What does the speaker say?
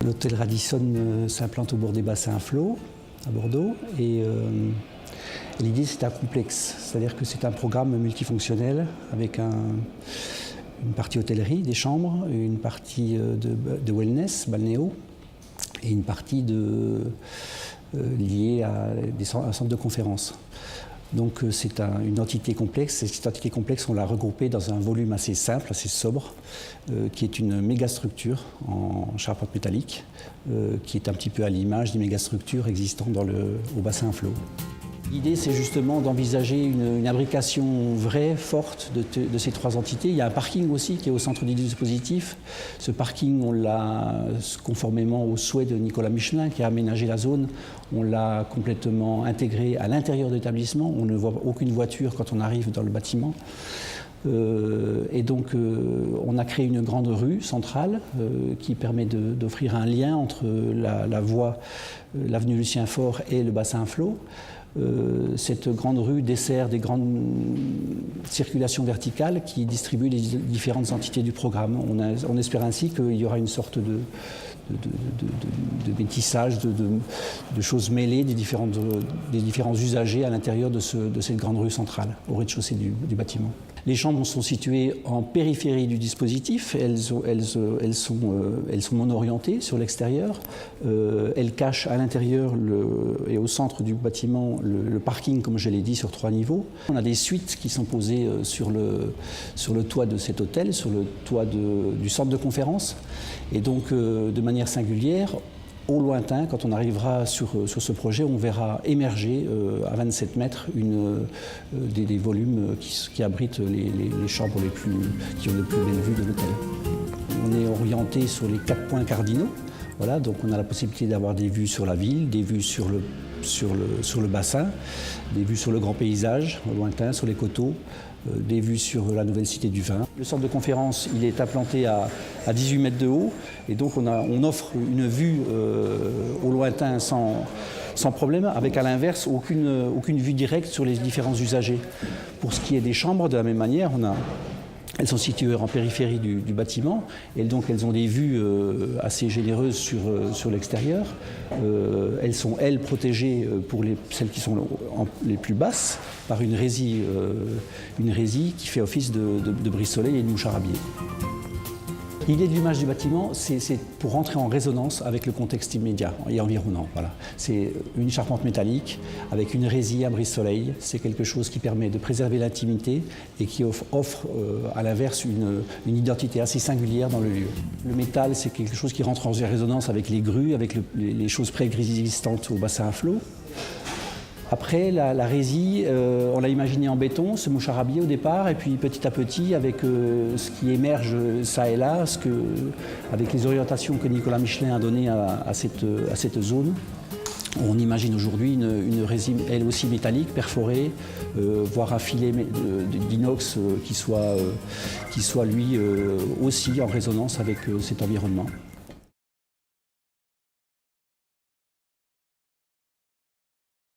L'hôtel Radisson s'implante au bord des bassins à flot, à Bordeaux. Et l'idée, c'est un complexe. C'est-à-dire que c'est un programme multifonctionnel avec une partie hôtellerie, des chambres, une partie de wellness, balnéo, et une partie liée à un centre de conférence. Donc c'est une entité complexe, et cette entité complexe, on l'a regroupée dans un volume assez simple, assez sobre, qui est une mégastructure en charpente métallique, qui est un petit peu à l'image des mégastructures existantes au bassin à flot. L'idée, c'est justement d'envisager une imbrication vraie, forte de ces trois entités. Il y a un parking aussi qui est au centre du dispositif. Ce parking, on l'a, conformément au souhait de Nicolas Michelin, qui a aménagé la zone, on l'a complètement intégré à l'intérieur de l'établissement. On ne voit aucune voiture quand on arrive dans le bâtiment. Et donc, on a créé une grande rue centrale qui permet d'offrir un lien entre la voie, l'avenue Lucien Faure et le bassin à flot. Cette grande rue dessert des grandes circulations verticales qui distribuent les différentes entités du programme. On espère ainsi qu'il y aura une sorte de métissage, de choses mêlées des différents usagers à l'intérieur de cette grande rue centrale, au rez-de-chaussée du bâtiment. Les chambres sont situées en périphérie du dispositif, elles sont mono-orientées sur l'extérieur, elles cachent à l'intérieur et au centre du bâtiment le parking, comme je l'ai dit, sur 3 niveaux. On a des suites qui sont posées sur le toit de cet hôtel, sur le toit du centre de conférence, et donc de manière singulière, au lointain, quand on arrivera sur ce projet, on verra émerger à 27 mètres des volumes qui abritent les chambres qui ont les plus belles vues de l'hôtel. On est orienté sur les 4 points cardinaux. Voilà, donc on a la possibilité d'avoir des vues sur la ville, des vues sur le bassin, des vues sur le grand paysage au lointain, sur les coteaux, des vues sur la nouvelle cité du vin. Le centre de conférence, il est implanté à 18 mètres de haut, et donc on offre une vue au lointain sans problème, avec à l'inverse aucune vue directe sur les différents usagers. Pour ce qui est des chambres, de la même manière, elles sont situées en périphérie du bâtiment, et donc elles ont des vues assez généreuses sur l'extérieur. Elles sont, protégées pour celles qui sont les plus basses par une résille qui fait office de brise-soleil et de mouchard à biais. L'idée de l'image du bâtiment, c'est pour rentrer en résonance avec le contexte immédiat et environnant. Voilà. C'est une charpente métallique avec une résille à brise-soleil. C'est quelque chose qui permet de préserver l'intimité et qui offre à l'inverse une identité assez singulière dans le lieu. Le métal, c'est quelque chose qui rentre en résonance avec les grues, avec les choses préexistantes au bassin à flot. Après, la résille, on l'a imaginé en béton, ce mouchard à biais au départ, et puis petit à petit, avec ce qui émerge ça et là, avec les orientations que Nicolas Michelin a données à cette zone, on imagine aujourd'hui une résine, elle aussi métallique, perforée, voire un filet d'inox qui soit lui aussi en résonance avec cet environnement.